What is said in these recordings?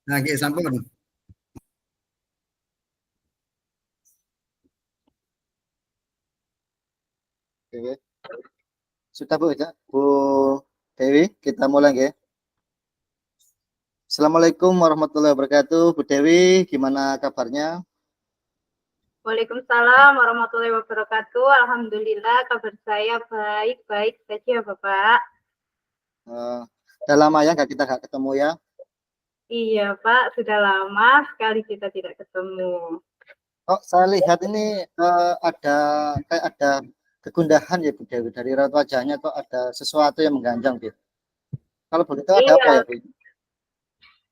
Nah, nggih sampun. Oke. Sudah Bu, ya? Bu Dewi, kita mulai ya. Assalamualaikum warahmatullahi wabarakatuh. Bu Dewi, gimana kabarnya? Waalaikumsalam warahmatullahi wabarakatuh. Alhamdulillah kabar saya baik-baik saja Bapak. Udah lama ya kita nggak ketemu ya. Iya Pak, sudah lama sekali kita tidak ketemu. Oh, saya lihat ini ada kayak ada kegundahan ya Bu Dewi, dari raut wajahnya kok ada sesuatu yang mengganjal gitu. Kalau begitu ada apa Iya, ya Bu?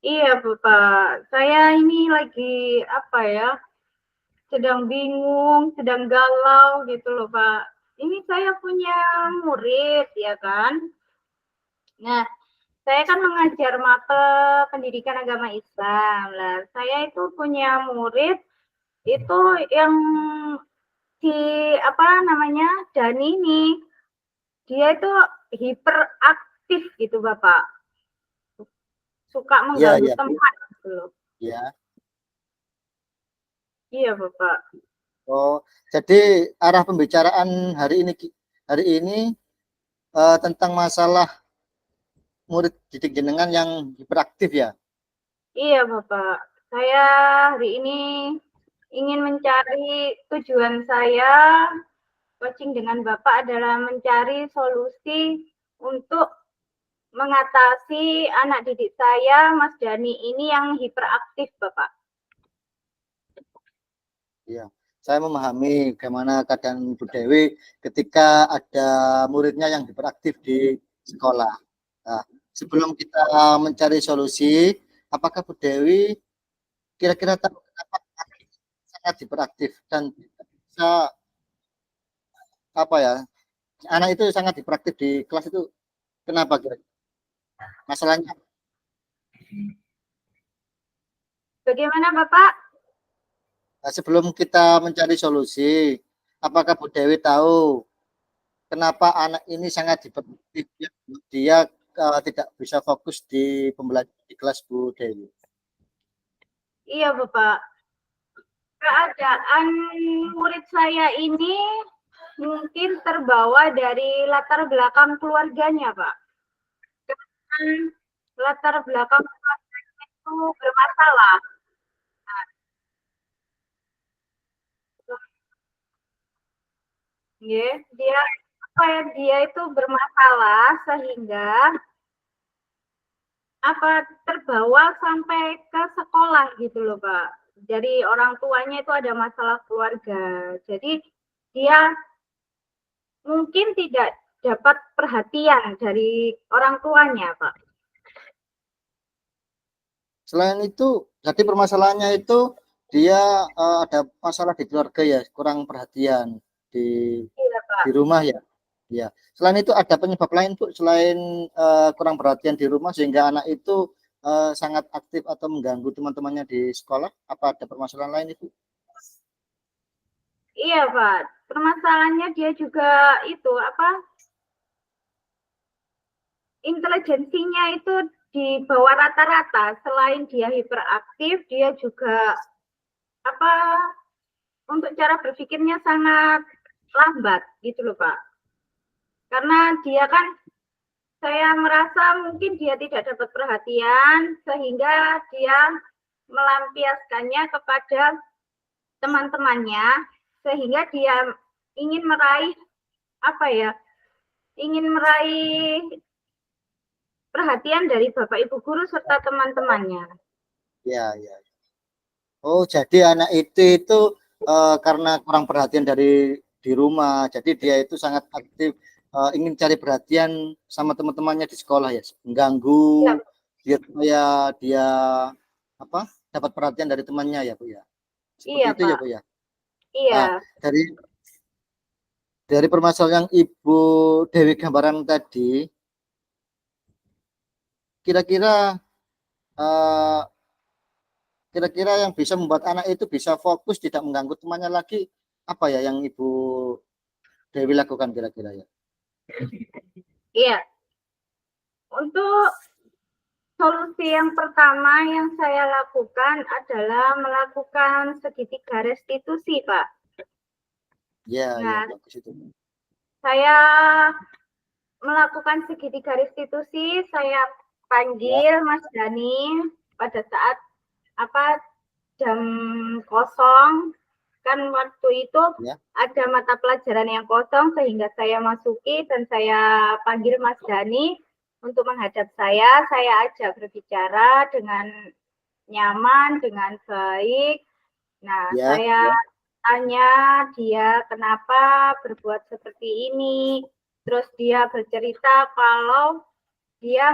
iya Bapak. Saya ini lagi apa ya? Sedang bingung, sedang galau gitu loh Pak. Ini saya punya murid ya kan. Nah, saya kan mengajar mata pendidikan agama Islam. Lah, saya itu punya murid itu yang si apa namanya Dani ini dia itu hiperaktif gitu Bapak, suka Iya, mengganggu iya Bu. tempat gitu loh. Ya. Iya Bapak. Oh, jadi arah pembicaraan hari ini tentang masalah murid didik jenengan yang hiperaktif ya. Iya Bapak. Saya hari ini ingin mencari tujuan saya coaching dengan Bapak adalah mencari solusi untuk mengatasi anak didik saya Mas Dani ini yang hiperaktif Bapak. Iya, saya memahami bagaimana keadaan Bu Dewi ketika ada muridnya yang hiperaktif di sekolah. Nah, sebelum kita mencari solusi, apakah Bu Dewi kira-kira tahu kenapa sangat hiperaktif dan bisa apa ya? Anak itu sangat hiperaktif di kelas itu kenapa kira-kira? Masalahnya? Bagaimana Bapak? Nah, sebelum kita mencari solusi, apakah Bu Dewi tahu kenapa anak ini sangat hiperaktif? Dia tidak bisa fokus di pembelajaran di kelas Bu Dewi. Iya Bapak. Keadaan murid saya ini mungkin terbawa dari latar belakang keluarganya, Pak. Latar belakang keluarganya itu bermasalah. Ya, dia itu bermasalah sehingga terbawa sampai ke sekolah gitu loh, Pak. Jadi orang tuanya itu ada masalah keluarga. Jadi dia mungkin tidak dapat perhatian dari orang tuanya, Pak. Selain itu, jadi permasalahannya itu dia ada masalah di keluarga ya, kurang perhatian di Iya, Pak. di rumah ya. Ya. Selain itu ada penyebab lain Bu, selain kurang perhatian di rumah sehingga anak itu sangat aktif atau mengganggu teman-temannya di sekolah. Apa ada permasalahan lain itu? Iya, Pak. Permasalahannya dia juga itu intelijensinya itu di bawah rata-rata. Selain dia hiperaktif, dia juga apa untuk cara berpikirnya sangat lambat gitu loh, Pak. Karena dia kan saya merasa mungkin dia tidak dapat perhatian sehingga dia melampiaskannya kepada teman-temannya sehingga dia ingin meraih apa ya? Ingin meraih perhatian dari Bapak Ibu guru serta teman-temannya. Ya, ya. Oh, jadi anak itu karena kurang perhatian di rumah, jadi dia itu sangat aktif, ingin cari perhatian sama teman-temannya di sekolah ya, mengganggu Ya, dia supaya dia apa dapat perhatian dari temannya ya Bu ya. Seperti iya itu ya Pak. Bu ya. Nah, Iya, dari permasalahan yang Ibu Dewi gambaran tadi, kira-kira eh, kira-kira yang bisa membuat anak itu bisa fokus tidak mengganggu temannya lagi apa ya yang Ibu Dewi lakukan kira-kira ya? iya. Untuk solusi yang pertama yang saya lakukan adalah melakukan segitiga restitusi, Pak. Ya, Nah, bagus itu. saya melakukan segitiga restitusi, saya panggil Mas Dani pada saat jam kosong, kan waktu itu ada mata pelajaran yang kosong sehingga saya masuki dan saya panggil Mas Dani untuk menghadap saya ajak berbicara dengan nyaman, dengan baik. Nah, saya tanya dia kenapa berbuat seperti ini. Terus dia bercerita kalau dia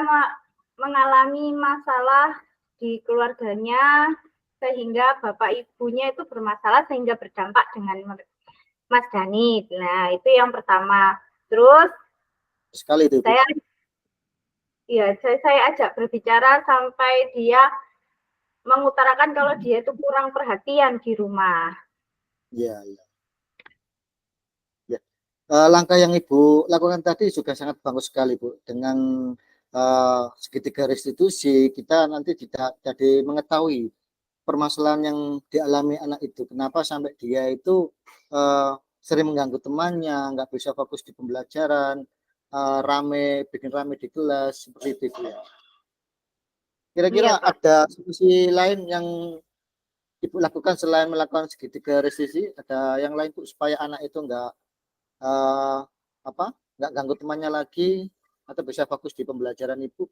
mengalami masalah di keluarganya sehingga bapak ibunya itu bermasalah sehingga berdampak dengan Mas Dani. Nah, itu yang pertama. Terus sekali itu. Saya ajak berbicara sampai dia mengutarakan kalau dia itu kurang perhatian di rumah. Ya. Langkah yang Ibu lakukan tadi juga sangat bagus sekali, Bu. Dengan segitiga restitusi, kita nanti tidak jadi mengetahui permasalahan yang dialami anak itu. Kenapa sampai dia itu sering mengganggu temannya, nggak bisa fokus di pembelajaran, bikin rame di kelas, seperti itu ya. Kira-kira ada solusi lain yang Ibu lakukan selain melakukan segitiga restitusi? Ada yang lain, Bu, supaya anak itu nggak ganggu temannya lagi atau bisa fokus di pembelajaran Ibu?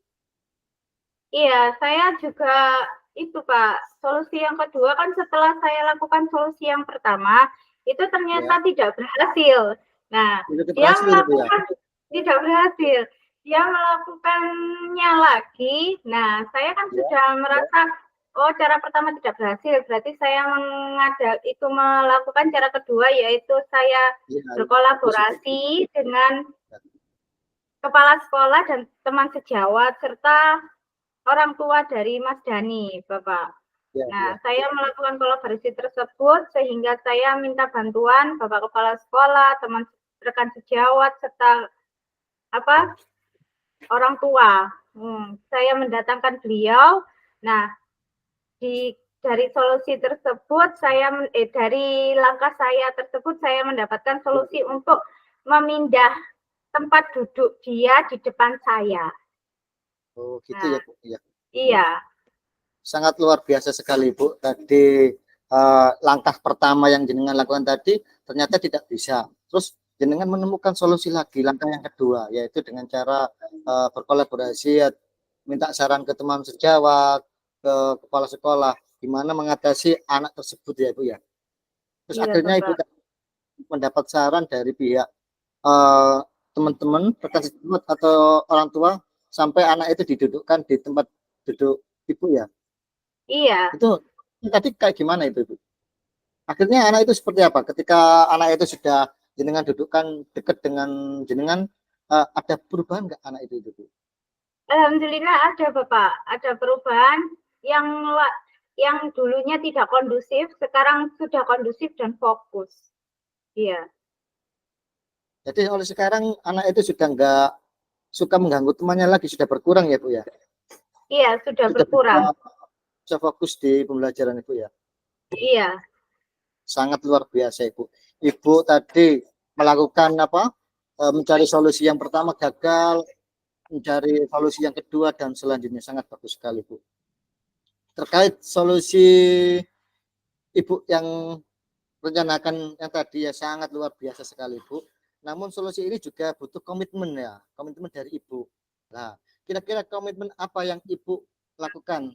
Iya, saya juga itu Pak. Solusi yang kedua kan setelah saya lakukan solusi yang pertama, itu ternyata tidak berhasil. Nah, dia melakukan tidak berhasil. Dia melakukannya lagi. Nah, saya kan sudah merasa cara pertama tidak berhasil, berarti saya melakukan cara kedua, yaitu saya berkolaborasi dengan kepala sekolah dan teman sejawat serta orang tua dari Mas Dani, Bapak. Nah, saya melakukan kolaborasi tersebut sehingga saya minta bantuan Bapak Kepala Sekolah, teman rekan sejawat serta orang tua. Saya mendatangkan beliau. Nah, dari solusi tersebut dari langkah saya tersebut saya mendapatkan solusi untuk memindah tempat duduk dia di depan saya. Oh, gitu ya, Bu. Ya. Iya. Sangat luar biasa sekali, Bu. Tadi langkah pertama yang jenengan lakukan tadi ternyata tidak bisa. Terus jenengan menemukan solusi lagi, langkah yang kedua, yaitu dengan cara berkolaborasi, minta saran ke teman sejawat, ke kepala sekolah, gimana mengatasi anak tersebut ya, Bu ya. Terus akhirnya Ibu mendapat saran dari pihak teman-teman, rekan sejawat atau orang tua sampai anak itu didudukkan di tempat duduk Ibu ya. Iya. Itu tadi kayak gimana itu, Bu? Akhirnya anak itu seperti apa? Ketika anak itu sudah jenengan dudukkan dekat dengan jenengan, ada perubahan nggak anak itu, Bu? Alhamdulillah ada, Bapak. Ada perubahan yang dulunya tidak kondusif, sekarang sudah kondusif dan fokus. Iya. Jadi oleh sekarang anak itu sudah nggak suka mengganggu temannya lagi, sudah berkurang ya, Bu ya? Iya, sudah berkurang. Bisa fokus di pembelajaran, Ibu ya? Iya. Sangat luar biasa, Ibu. Ibu tadi melakukan mencari solusi yang pertama gagal, mencari solusi yang kedua dan selanjutnya. Sangat bagus sekali, Bu. Terkait solusi Ibu yang rencanakan yang tadi ya sangat luar biasa sekali, Bu. Namun solusi ini juga butuh komitmen ya, komitmen dari Ibu. Nah, kira-kira komitmen apa yang Ibu lakukan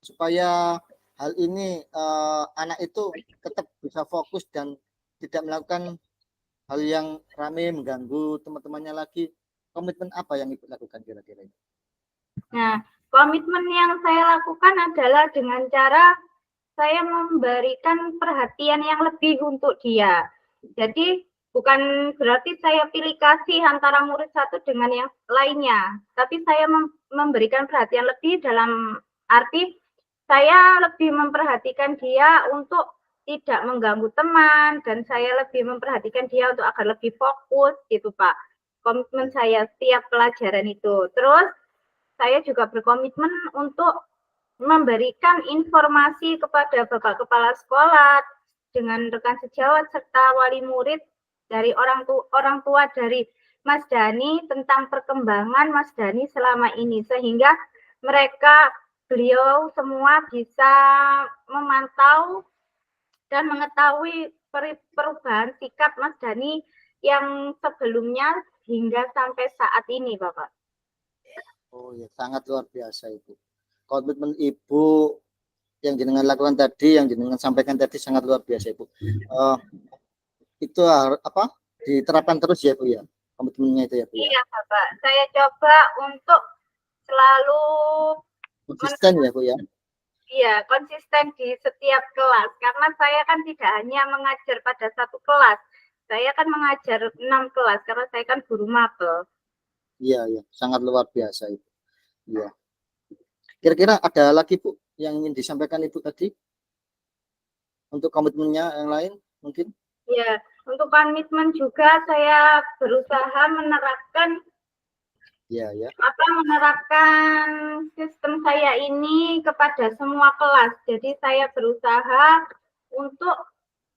supaya hal ini anak itu tetap bisa fokus dan tidak melakukan hal yang ramai mengganggu teman-temannya lagi? Komitmen apa yang Ibu lakukan kira-kira? Nah, komitmen yang saya lakukan adalah dengan cara saya memberikan perhatian yang lebih untuk dia. Jadi bukan berarti saya pilih kasih antara murid satu dengan yang lainnya, tapi saya memberikan perhatian lebih dalam arti saya lebih memperhatikan dia untuk tidak mengganggu teman dan saya lebih memperhatikan dia untuk agar lebih fokus gitu, Pak. Komitmen saya setiap pelajaran itu. Terus saya juga berkomitmen untuk memberikan informasi kepada Bapak Kepala Sekolah dengan rekan sejawat serta wali murid dari orang tua dari Mas Dani tentang perkembangan Mas Dani selama ini, sehingga beliau semua bisa memantau dan mengetahui perubahan sikap Mas Dani yang sebelumnya hingga sampai saat ini, Bapak. Oh ya, sangat luar biasa itu. Komitmen Ibu yang jenengan lakukan tadi, yang jenengan sampaikan tadi sangat luar biasa, Ibu. Itu apa? Diterapkan terus ya, Bu ya. Komitmennya itu ya, Bu ya. Iya, Bapak. Saya coba untuk selalu Konsisten ya, Bu ya. Iya, konsisten di setiap kelas. Karena saya kan tidak hanya mengajar pada satu kelas. Saya kan mengajar 6 kelas karena saya kan guru mapel. Iya, iya, sangat luar biasa itu. Iya. Kira-kira ada lagi, Bu, yang ingin disampaikan Ibu tadi? Untuk komitmennya yang lain mungkin? Ya, untuk komitmen juga saya berusaha menerapkan menerapkan sistem saya ini kepada semua kelas. Jadi saya berusaha untuk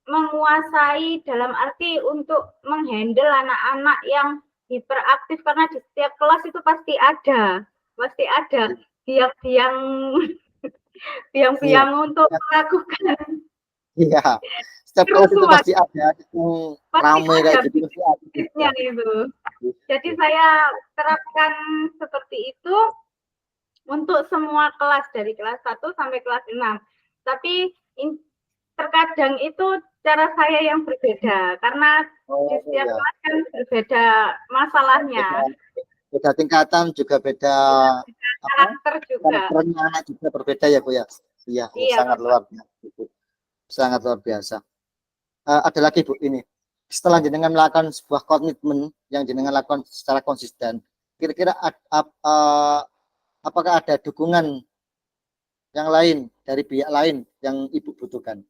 menguasai dalam arti untuk menghandle anak-anak yang hiperaktif, karena di setiap kelas itu pasti ada biang-biang untuk melakukan setiap kelas itu pasti ada ramai kayak gitu itu. Jadi saya terapkan seperti itu untuk semua kelas dari kelas 1 sampai kelas 6. Tapi terkadang itu cara saya yang berbeda karena di setiap kelas kan berbeda masalahnya. Beda tingkatan juga beda karakter juga. Karakternya juga berbeda ya, Bu ya. Iya, sangat luar biasa. Sangat luar biasa. Ada lagi, Bu, ini. Setelah jenengan melakukan sebuah komitmen yang jenengan lakukan secara konsisten, kira-kira apakah ada dukungan yang lain dari pihak lain yang Ibu butuhkan?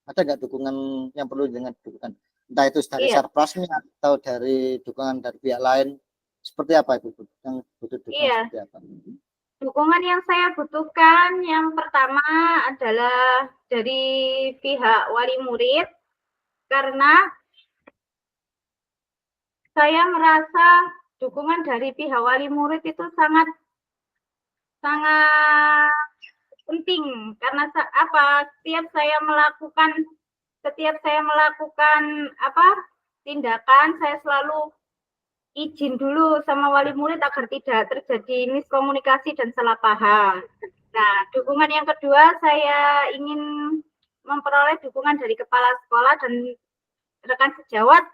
Ada nggak dukungan yang perlu jenengan butuhkan? Entah itu dari Sarprasnya atau dari dukungan dari pihak lain, seperti apa Ibu yang butuh dukungan seperti apa? Dukungan yang saya butuhkan yang pertama adalah dari pihak wali murid, karena saya merasa dukungan dari pihak wali murid itu sangat penting, karena setiap saya melakukan tindakan, saya selalu izin dulu sama wali murid agar tidak terjadi miskomunikasi dan salah paham. Nah, dukungan yang kedua, saya ingin memperoleh dukungan dari kepala sekolah dan rekan sejawat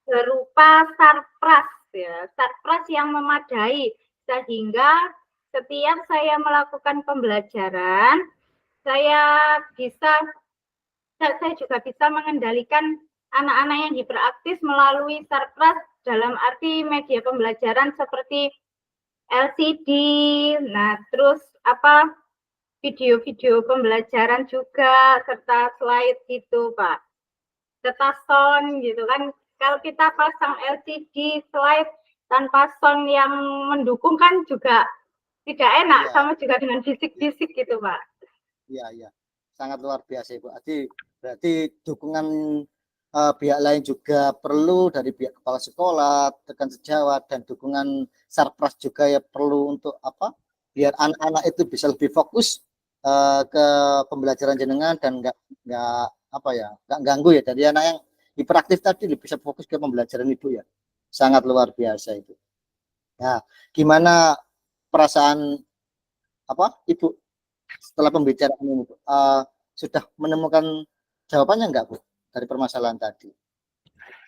berupa sarpras yang memadai, sehingga setiap saya melakukan pembelajaran, saya juga bisa mengendalikan anak-anak yang hiperaktif melalui sarpras dalam arti media pembelajaran seperti LCD, nah terus video-video pembelajaran juga serta slide gitu, Pak. Serta sound gitu kan. Kalau kita pasang LCD slide tanpa sound yang mendukung kan juga tidak enak, sama juga dengan bisik-bisik gitu, Pak. Iya. Sangat luar biasa, Ibu. Berarti dukungan pihak lain juga perlu dari pihak kepala sekolah, rekan sejawat, dan dukungan Sarpras juga ya perlu untuk biar anak-anak itu bisa lebih fokus ke pembelajaran jenengan dan nggak ganggu ya dari anak yang hiperaktif tadi bisa fokus ke pembelajaran Ibu ya. Sangat luar biasa itu. Nah, gimana perasaan Ibu setelah pembicaraan ini, Bu? Sudah menemukan jawabannya enggak, Bu, dari permasalahan tadi?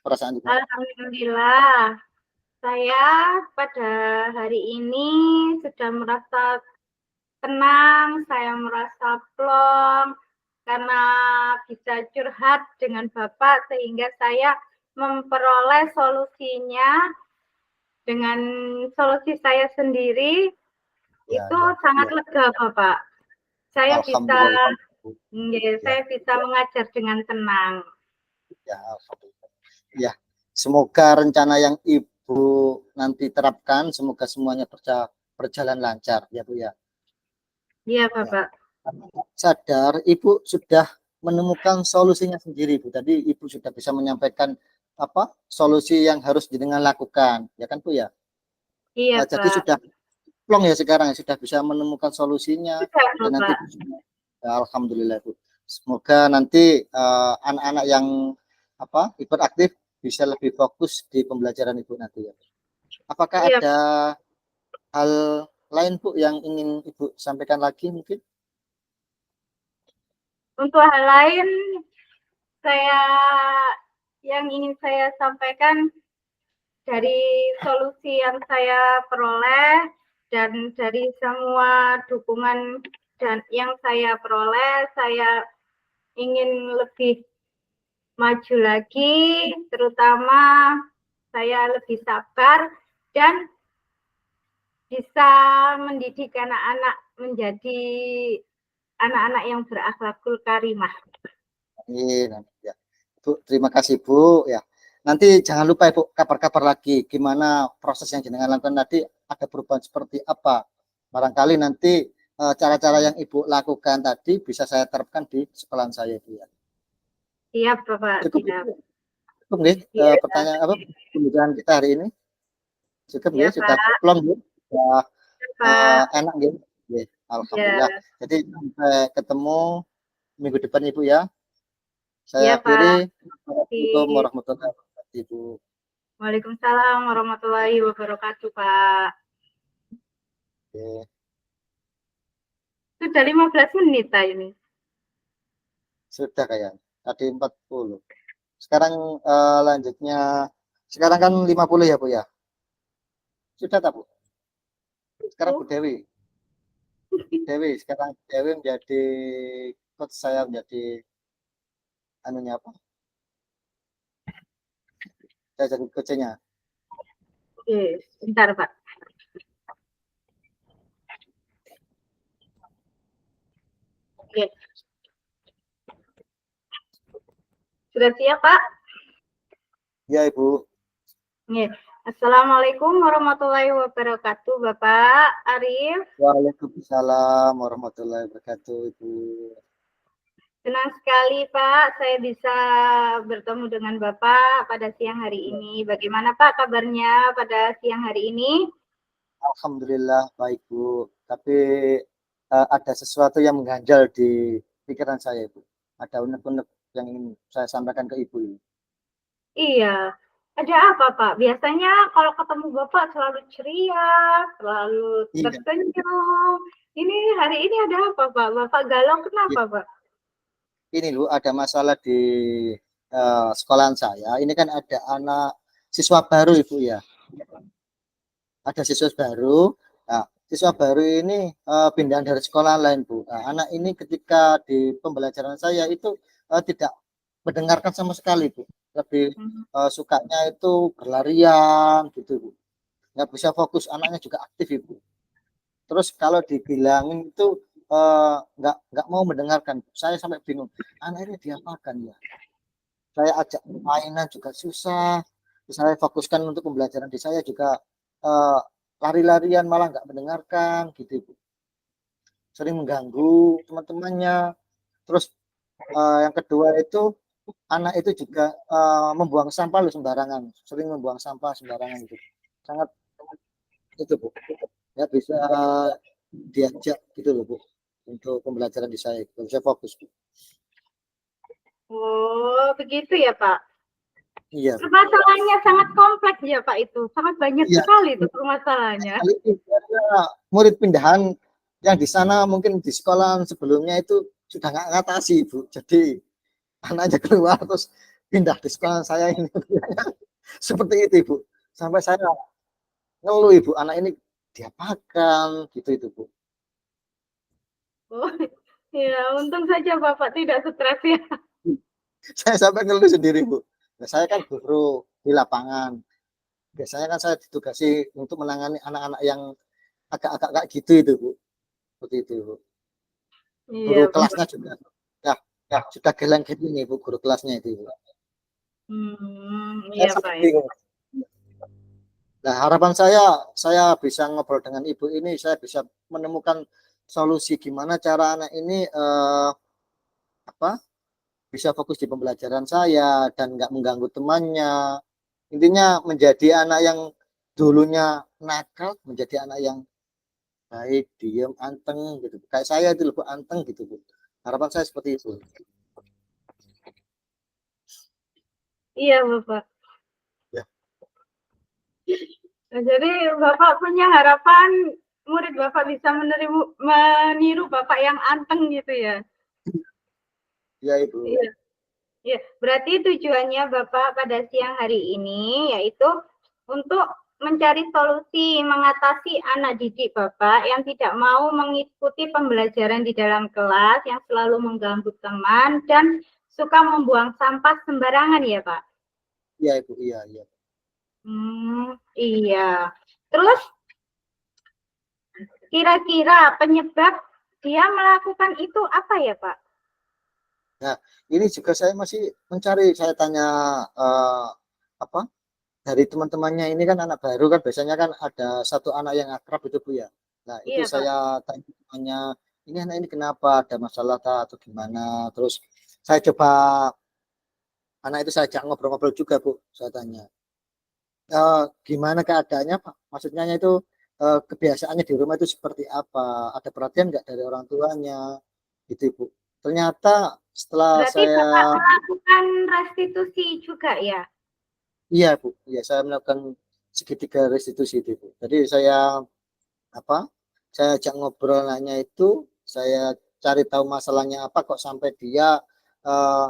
Perasaan Ibu? Alhamdulillah, saya pada hari ini sudah merasa tenang, saya merasa plong karena bisa curhat dengan Bapak, sehingga saya memperoleh solusinya dengan solusi saya sendiri. Itu sangat lega, Bapak. Saya bisa mengajar dengan tenang. Ya, semoga rencana yang Ibu nanti terapkan, semoga semuanya berjalan lancar ya Bu ya. Iya, Ya. Bapak. Sadar Ibu sudah menemukan solusinya sendiri Bu. Tadi Ibu sudah bisa menyampaikan apa solusi yang harus jenengan lakukan ya kan Bu ya. Iya, Jadi Pak. sudah plong ya sekarang sudah bisa menemukan solusinya Sudah, dan nanti Bapak. ya, alhamdulillah Bu. Semoga nanti anak-anak yang apa ikut aktif bisa lebih fokus di pembelajaran Ibu nanti ya. Apakah Iya, ada hal lain Bu yang ingin Ibu sampaikan lagi mungkin? untuk hal lain saya yang ingin saya sampaikan dari solusi yang saya peroleh dan dari semua dukungan dan yang saya peroleh, saya ingin lebih maju lagi, terutama saya lebih sabar dan bisa mendidik anak-anak menjadi anak-anak yang berakhlakul karimah. Amin. Ya. Bu, terima kasih Bu ya. Nanti jangan lupa Ibu kabar-kabar lagi gimana proses yang jenengan lakukan tadi ada perubahan seperti apa. Barangkali nanti cara-cara yang Ibu lakukan tadi bisa saya terapkan di sekolahan saya Bu ya. Siap, Bapak. Cukup Siap. cukup nih Iya, pertanyaan apa pembicaraan kita hari ini. Cukup ya, nih sudah Pak. plong ya. Sudah Pak. enak gitu. Ya, Ya, alhamdulillah. Jadi sampai ketemu minggu depan Ibu ya. Saya iya, akhiri. Pak. Assalamualaikum warahmatullahi wabarakatuh Ibu. Waalaikumsalam warahmatullahi wabarakatuh, Pak. Oke. Sudah 15 menit ini. Sudah kayak tadi 40. Sekarang lanjutnya sekarang kan 50 ya Bu ya. Sudah tak Bu? Sekarang Bu Dewi. Dewi sekarang Dewi menjadi coach saya menjadi anunya apa? Saya jadi coachnya. Oke, bentar, Pak. Oke. Sudah siap, Pak? Ya Ibu. Oke. Assalamualaikum warahmatullahi wabarakatuh, Bapak Arif. Waalaikumsalam warahmatullahi wabarakatuh Ibu. Senang sekali, Pak, saya bisa bertemu dengan Bapak pada siang hari ini. Bagaimana, Pak, kabarnya pada siang hari ini? Alhamdulillah baik Bu. Tapi ada sesuatu yang mengganjal di pikiran saya Ibu. Ada unek-unek yang ingin saya sampaikan ke Ibu ini. Iya. Ada apa, Pak? Biasanya kalau ketemu Bapak selalu ceria, selalu Iya, tersenyum. Ini hari ini ada apa, Pak? Bapak galau kenapa, Pak? ini Bu ada masalah di sekolahan saya. Ini kan ada anak siswa baru Ibu ya. Ada siswa baru. Nah, siswa baru ini pindahan dari sekolah lain Bu. Nah, anak ini ketika di pembelajaran saya itu tidak mendengarkan sama sekali Bu. Lebih sukanya itu berlarian gitu Bu. Nggak bisa fokus, anaknya juga aktif Ibu. Terus kalau dibilangin itu nggak mau mendengarkan. Saya sampai bingung. Anak ini diapakan ya? Saya ajak mainan juga susah. Saya fokuskan untuk pembelajaran di saya juga lari-larian malah nggak mendengarkan gitu Ibu. Sering mengganggu teman-temannya. Terus yang kedua itu anak itu juga membuang sampah loh sembarangan, sering membuang sampah sembarangan itu. Sangat itu Bu. Ya bisa diajak gitu loh Bu untuk pembelajaran di saya. Bisa fokus Bu. Oh, begitu ya, Pak. Iya. Permasalahannya sangat kompleks ya, Pak, itu. Sangat banyak Iya. sekali itu permasalahannya. Murid pindahan yang di sana mungkin di sekolah sebelumnya itu sudah nggak ngatasi Bu. Jadi anaknya keluar terus pindah di sekolah saya ini. Seperti itu Ibu. Sampai saya ngeluh Ibu, anak ini diapakan gitu itu Bu. Oh, ya, untung saja Bapak tidak stres ya. Saya sampai ngeluh sendiri Bu. Nah, saya kan guru di lapangan. Biasanya kan saya ditugasi untuk menangani anak-anak yang agak-agak kayak gitu itu Bu. Seperti itu Bu. Guru Iya, kelasnya juga ya sudah geleng-geleng nih Bu guru kelasnya itu Bu. Saya iya, sampai Pak. bingung. Nah, harapan saya bisa ngobrol dengan ibu ini, saya bisa menemukan solusi gimana cara anak ini apa bisa fokus di pembelajaran saya dan nggak mengganggu temannya. Intinya menjadi anak yang dulunya nakal menjadi anak yang baik, diem, anteng gitu. Kayak saya itu lebih anteng gitu, Bu. Harapan saya seperti itu. Iya, Bapak. Ya, Nah, jadi Bapak punya harapan murid Bapak bisa meniru Bapak yang anteng gitu ya. ya Ibu. Iya. Ya, berarti tujuannya Bapak pada siang hari ini yaitu untuk mencari solusi mengatasi anak didik Bapak yang tidak mau mengikuti pembelajaran di dalam kelas, yang selalu mengganggu teman dan suka membuang sampah sembarangan ya Pak? Iya Ibu, iya, iya. Iya. Terus kira-kira penyebab dia melakukan itu apa ya Pak? Nah, ini juga saya masih mencari, saya tanya eh, apa dari teman-temannya ini kan anak baru kan biasanya kan ada satu anak yang akrab itu Bu ya. Nah, itu Iya Pak. saya tanya ini anak ini kenapa ada masalah atau gimana. Terus saya coba anak itu saya ajak ngobrol-ngobrol juga Bu, saya tanya. Gimana keadaannya Pak? Maksudnya itu kebiasaannya di rumah itu seperti apa? Ada perhatian nggak dari orang tuanya? Gitu Ibu. Ternyata setelah Berarti saya, Bapak melakukan restitusi juga ya? iya Bu, iya saya melakukan segitiga restitusi itu Bu. Jadi saya apa? Saya ajak ngobrol nanya itu, saya cari tahu masalahnya apa kok sampai dia eh,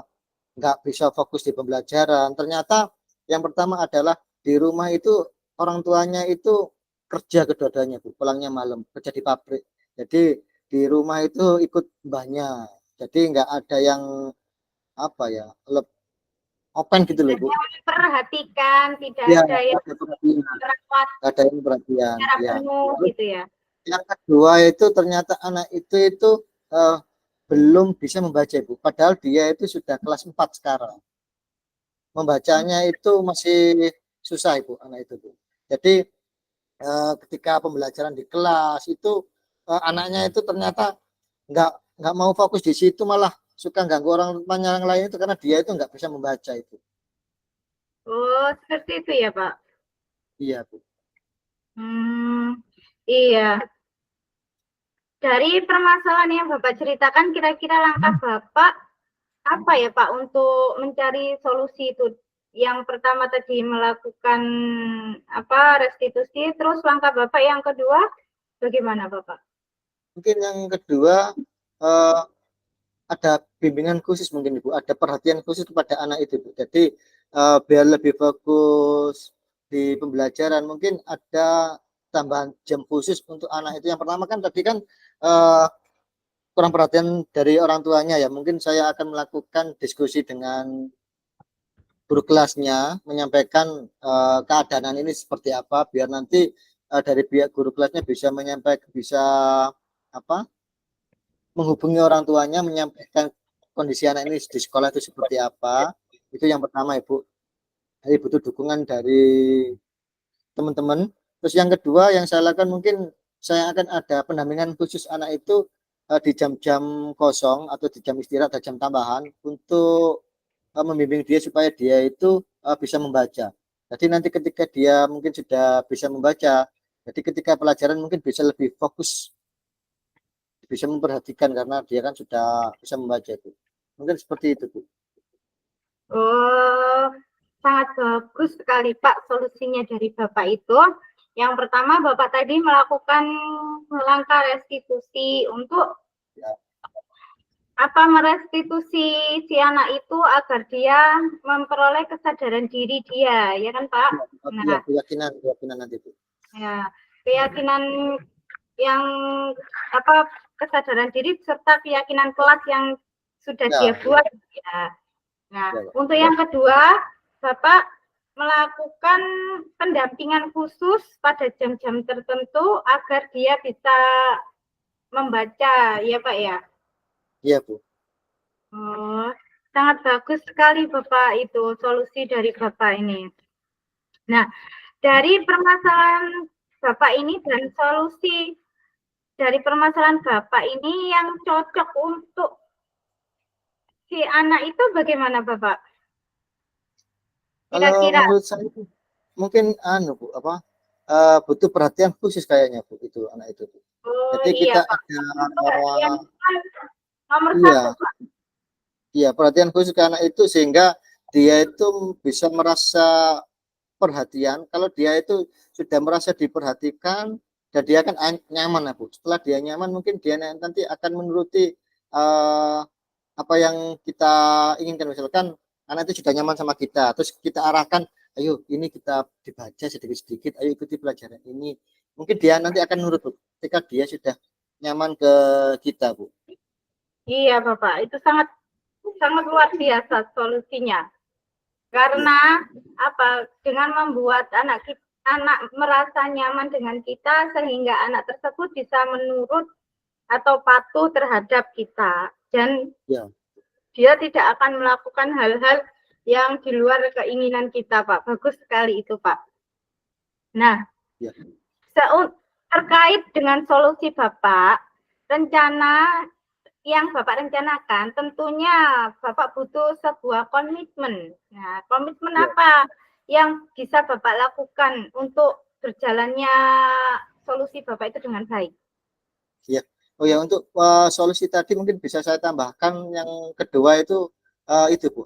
nggak bisa fokus di pembelajaran. Ternyata yang pertama adalah di rumah itu orang tuanya itu kerja kedua-duanya, Bu. Pulangnya malam, kerja di pabrik. Jadi di rumah itu ikut mbahnya. Jadi nggak ada yang apa ya, open gitu loh, Tidak Bu. ada yang memperhatikan, tidak Ya, ada nggak yang ada perhatian, merawat nggak ada yang perhatian. secara Ya. penuh Terus gitu ya. yang kedua itu ternyata anak itu eh, belum bisa membaca, Bu. Padahal dia itu sudah kelas 4 sekarang. Membacanya itu masih susah Ibu anak itu Bu. Jadi ketika pembelajaran di kelas itu anaknya itu ternyata nggak nggak mau fokus di situ malah suka ganggu orang temannya yang lain itu karena dia itu nggak bisa membaca itu. Oh, seperti itu ya, Pak. Iya Bu. Hmm, iya. Dari permasalahan yang Bapak ceritakan, kira-kira langkah Bapak apa ya, Pak, untuk mencari solusi itu? Yang pertama tadi melakukan apa restitusi, terus langkah Bapak yang kedua bagaimana, Bapak? Mungkin yang kedua eh, ada bimbingan khusus mungkin Ibu, ada perhatian khusus kepada anak itu Bu. Jadi biar lebih fokus di pembelajaran mungkin ada tambahan jam khusus untuk anak itu. Yang pertama kan tadi kan eh, kurang perhatian dari orang tuanya ya. Mungkin saya akan melakukan diskusi dengan guru kelasnya, menyampaikan keadaan ini seperti apa, biar nanti dari pihak guru kelasnya bisa menyampaikan, bisa apa, menghubungi orang tuanya, menyampaikan kondisi anak ini di sekolah itu seperti apa. Itu yang pertama Ibu. Jadi butuh dukungan dari teman-teman. Terus yang kedua yang saya lakukan mungkin saya akan ada pendampingan khusus anak itu di jam-jam kosong atau di jam istirahat atau jam tambahan untuk membimbing dia supaya dia itu bisa membaca. Jadi nanti ketika dia mungkin sudah bisa membaca, jadi ketika pelajaran mungkin bisa lebih fokus, bisa memperhatikan karena dia kan sudah bisa membaca itu. Mungkin seperti itu, Bu. Oh, sangat bagus sekali Pak solusinya dari Bapak itu. Yang pertama Bapak tadi melakukan langkah restitusi untuk Ya, apa merestitusi si anak itu agar dia memperoleh kesadaran diri dia, ya kan Pak? ya, ya, Nah, keyakinan nanti, Bu. ya keyakinan yang apa kesadaran diri serta keyakinan kelas yang sudah dia Ya, ya, buat ya. Nah, ya, Pak. untuk yang kedua, Bapak melakukan pendampingan khusus pada jam-jam tertentu agar dia bisa membaca, ya Pak ya. Iya, Bu. Oh, sangat bagus sekali Bapak itu solusi dari Bapak ini. Nah, dari permasalahan Bapak ini dan solusi dari permasalahan Bapak ini yang cocok untuk si anak itu bagaimana Bapak? Kalau Kira-kira. menurut saya mungkin Bu, butuh perhatian khusus kayaknya Bu itu anak itu Bu. Oh Jadi iya kita Pak. ada Perhatian nomor iya, satu Pak. iya perhatian khusus ke anak itu sehingga dia itu bisa merasa perhatian. Kalau dia itu sudah merasa diperhatikan dan dia kan nyaman ya Bu. Setelah dia nyaman mungkin dia nanti akan menuruti apa yang kita inginkan. Misalkan anak itu sudah nyaman sama kita, terus kita arahkan, ayo ini kita dibaca sedikit-sedikit, ayo ikuti pelajaran ini. Mungkin dia nanti akan nurut Bu, ketika dia sudah nyaman ke kita Bu. Iya Bapak, itu sangat sangat luar biasa solusinya. Iya, Karena apa? Dengan membuat anak merasa nyaman dengan kita sehingga anak tersebut bisa menurut atau patuh terhadap kita dan iya, dia tidak akan melakukan hal-hal yang di luar keinginan kita, Pak. Bagus sekali itu, Pak. Nah, iya, terkait dengan solusi Bapak, rencana yang Bapak rencanakan, tentunya Bapak butuh sebuah komitmen. Nah, komitmen iya, apa yang bisa Bapak lakukan untuk berjalannya solusi Bapak itu dengan baik? iya. Oh ya, untuk solusi tadi mungkin bisa saya tambahkan yang kedua itu Bu,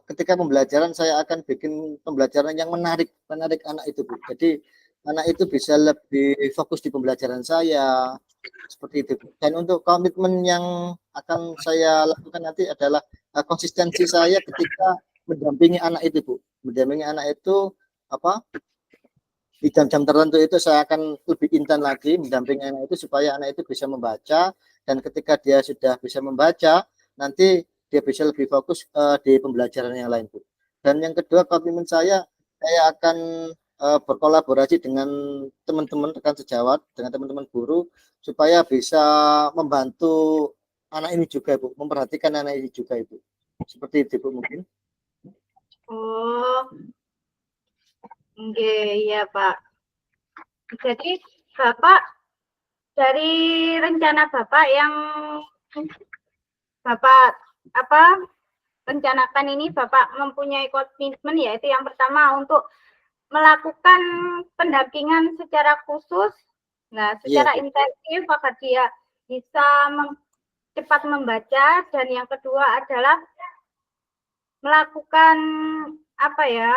ketika pembelajaran saya akan bikin pembelajaran yang menarik, menarik anak itu Bu. Jadi anak itu bisa lebih fokus di pembelajaran saya, seperti itu Bu. Dan untuk komitmen yang akan saya lakukan nanti adalah konsistensi saya ketika mendampingi anak itu Bu. Mendampingi anak itu apa di jam-jam tertentu itu saya akan lebih intens lagi mendampingi anak itu supaya anak itu bisa membaca, dan ketika dia sudah bisa membaca nanti dia bisa lebih fokus di pembelajaran yang lain Bu. Dan yang kedua komitmen saya akan berkolaborasi dengan teman-teman rekan sejawat, dengan teman-teman guru supaya bisa membantu anak ini juga Bu, memperhatikan anak ini juga Ibu. Seperti itu Bu mungkin. Oh, iya Pak. Jadi Bapak dari rencana Bapak yang Bapak apa rencanakan ini Bapak mempunyai komitmen, yaitu yang pertama untuk melakukan pendampingan secara khusus, nah Iya secara Bu. intensif agar dia bisa cepat membaca, dan yang kedua adalah melakukan apa ya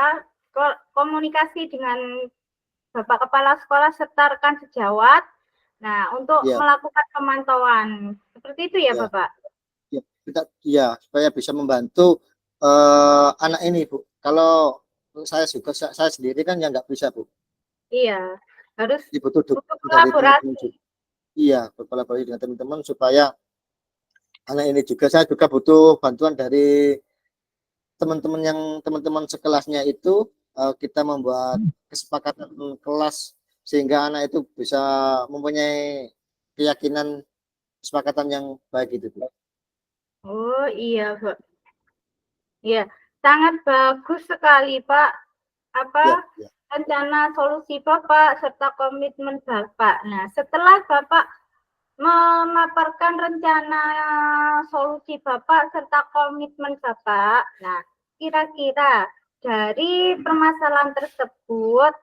komunikasi dengan Bapak Kepala Sekolah serta rekan sejawat. Nah, untuk Iya, melakukan pemantauan. Seperti itu ya, iya. Bapak? Ya, kita ya supaya bisa membantu anak ini Bu. Kalau saya juga saya sendiri kan ya nggak bisa Bu. Iya, harus Jadi butuh butuh dukungan dari teman-teman kolaborasi. juga. Iya, berkolaborasi dengan teman-teman supaya anak ini juga, saya juga butuh bantuan dari teman-teman yang teman-teman sekelasnya itu, kita membuat kesepakatan kelas sehingga anak itu bisa mempunyai keyakinan kesepakatan yang baik itu Bu. Oh iya, Pak. Iya, sangat bagus sekali, Pak. Apa Ya, ya, rencana solusi Bapak serta komitmen Bapak. Nah, setelah Bapak memaparkan rencana solusi Bapak serta komitmen Bapak, nah, kira-kira dari permasalahan tersebut,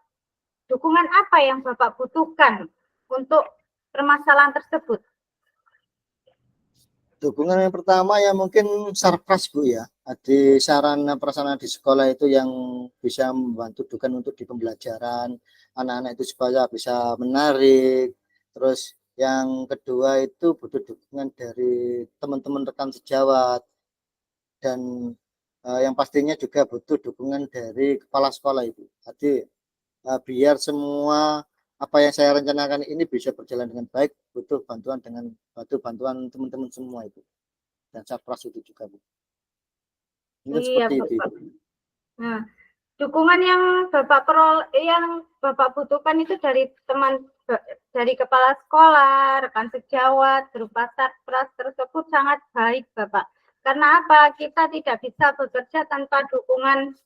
dukungan apa yang Bapak butuhkan untuk permasalahan tersebut? dukungan yang pertama ya mungkin sarpras Bu ya. Di sarana prasarana di sekolah itu yang bisa membantu dukungan untuk di pembelajaran anak-anak itu supaya bisa menarik. Terus yang kedua itu butuh dukungan dari teman-teman rekan sejawat, dan yang pastinya juga butuh dukungan dari kepala sekolah itu. Jadi biar semua apa yang saya rencanakan ini bisa berjalan dengan baik, butuh bantuan teman-teman semua itu, dan Sapras itu juga Bu. Mungkin Iya, seperti itu Bapak. Ibu. Nah, dukungan yang Bapak butuhkan itu dari dari kepala sekolah, rekan sejawat, berupa satpras tersebut sangat baik, Bapak. Karena apa? Kita tidak bisa bekerja tanpa dukungan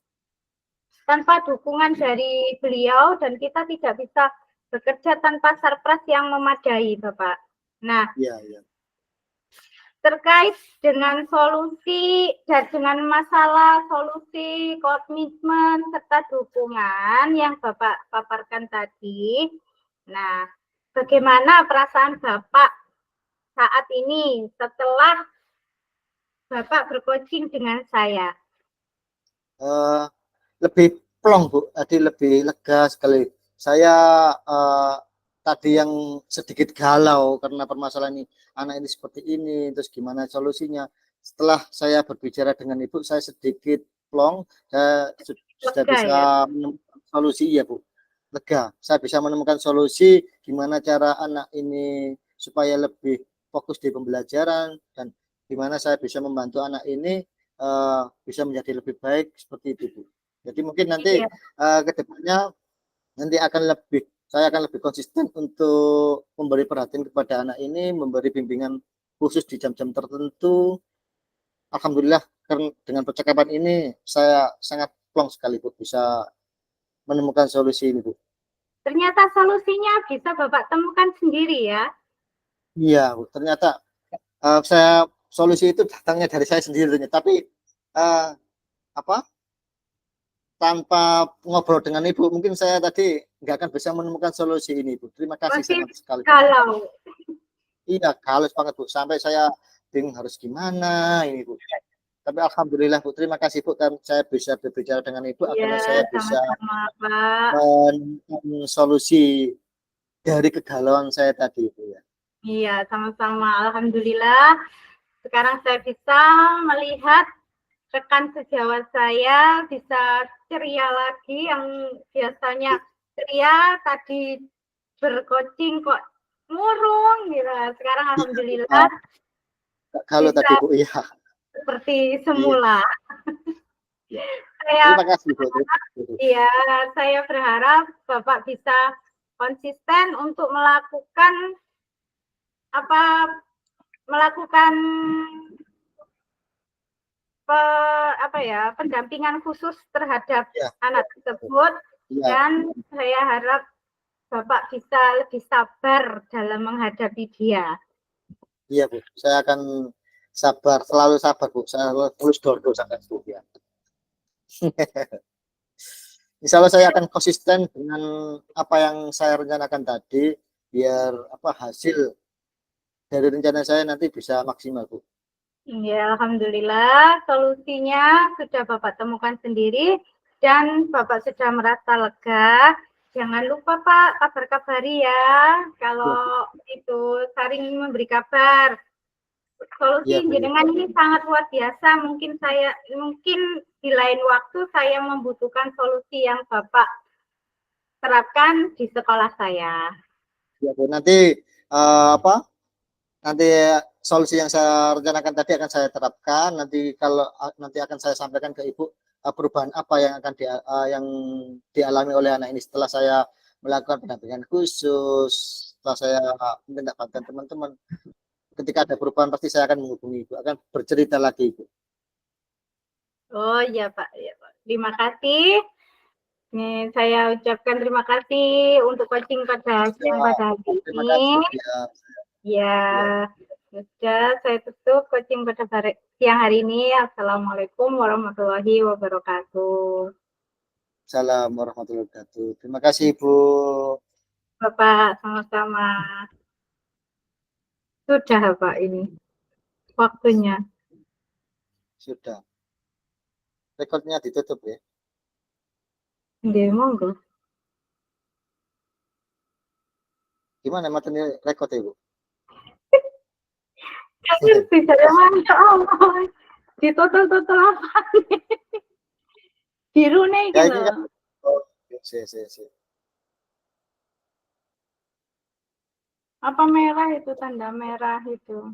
tanpa dukungan dari beliau, dan kita tidak bisa bekerja tanpa sarpras yang memadai, Bapak. Nah, Iya, iya. terkait dengan solusi dan dengan masalah solusi, komitmen, serta dukungan yang Bapak paparkan tadi. Nah, bagaimana perasaan Bapak saat ini setelah Bapak bercoaching dengan saya? Lebih plong Bu, tadi lebih lega sekali. Saya tadi yang sedikit galau karena permasalahan ini, anak ini seperti ini, terus gimana solusinya. Setelah saya berbicara dengan Ibu, saya sedikit plong, saya sudah Lega bisa ya? menemukan solusi ya Bu. Lega, saya bisa menemukan solusi gimana cara anak ini supaya lebih fokus di pembelajaran dan gimana saya bisa membantu anak ini bisa menjadi lebih baik seperti itu Bu. Jadi mungkin nanti Iya. ke depannya nanti saya akan lebih konsisten untuk memberi perhatian kepada anak ini, memberi bimbingan khusus di jam-jam tertentu. Alhamdulillah dengan percakapan ini saya sangat plong sekali Bu bisa menemukan solusi ini Bu. Ternyata solusinya bisa Bapak temukan sendiri ya? Iya Bu, ternyata solusi itu datangnya dari saya sendiri, tapi apa tanpa ngobrol dengan Ibu, mungkin saya tadi nggak akan bisa menemukan solusi ini, Bu. Terima kasih Masih sangat sekali. galau. Iya, halus banget, Bu. Sampai saya bingung harus gimana ini, Bu. Tapi alhamdulillah, Bu. Terima kasih, Bu. Kan saya bisa berbicara dengan Ibu, Iya, akhirnya saya bisa sama-sama Pak. menemukan solusi dari kegalauan saya tadi, Bu ya. Iya, sama-sama. Alhamdulillah. Sekarang saya bisa melihat rekan sejawat saya bisa ceria lagi, yang biasanya ceria tadi bercoaching kok murung gitu. Sekarang alhamdulillah Kalau bisa tadi, Bu, iya. seperti Iya. semula. Iya. Saya Terima kasih, Bu. Iya, saya berharap Bapak bisa konsisten untuk melakukan melakukan pendampingan khusus terhadap Ya, anak tersebut, ya, dan saya harap Bapak bisa lebih sabar dalam menghadapi dia. iya, Bu. Saya akan sabar, selalu sabar, Bu. Saya terus dorong sampai Bu ya. Insya Allah saya akan konsisten dengan apa yang saya rencanakan tadi, biar hasil dari rencana saya nanti bisa maksimal, Bu. Ya, alhamdulillah solusinya sudah Bapak temukan sendiri dan Bapak sudah merasa lega. Jangan lupa Pak, kabar-kabari ya. Ya, Bu. Kalau itu saling memberi kabar. Ya, Solusi Bu. Ya. jenengan ini sangat luar biasa. Mungkin di lain waktu saya membutuhkan solusi yang Bapak terapkan di sekolah saya. Ya, Bu. Nanti nanti solusi yang saya rencanakan tadi akan saya terapkan. Nanti akan saya sampaikan ke Ibu perubahan apa yang akan yang dialami oleh anak ini setelah saya melakukan pendampingan khusus, setelah saya mendapatkan teman-teman. Ketika ada perubahan pasti saya akan menghubungi Ibu, akan bercerita lagi Ibu. Oh iya Pak, ya Pak. Terima kasih. Nih, saya ucapkan terima kasih untuk coaching pada siang pada hari Terima ini. kasih ya. Ya, sudah saya tutup coaching pada siang hari ini. Assalamualaikum warahmatullahi wabarakatuh. Assalamualaikum warahmatullahi wabarakatuh. Terima kasih Ibu. Bapak, sama-sama. Sudah Pak ini waktunya. Sudah. Rekodnya ditutup ya. Nggih, monggo. Gimana materi rekod Ibu? Ngerti saya mantap Allah. Ditutul-tutul apa nih? Biru nih Ya gitu. ini kan. Oh, si. Apa merah itu, tanda merah itu?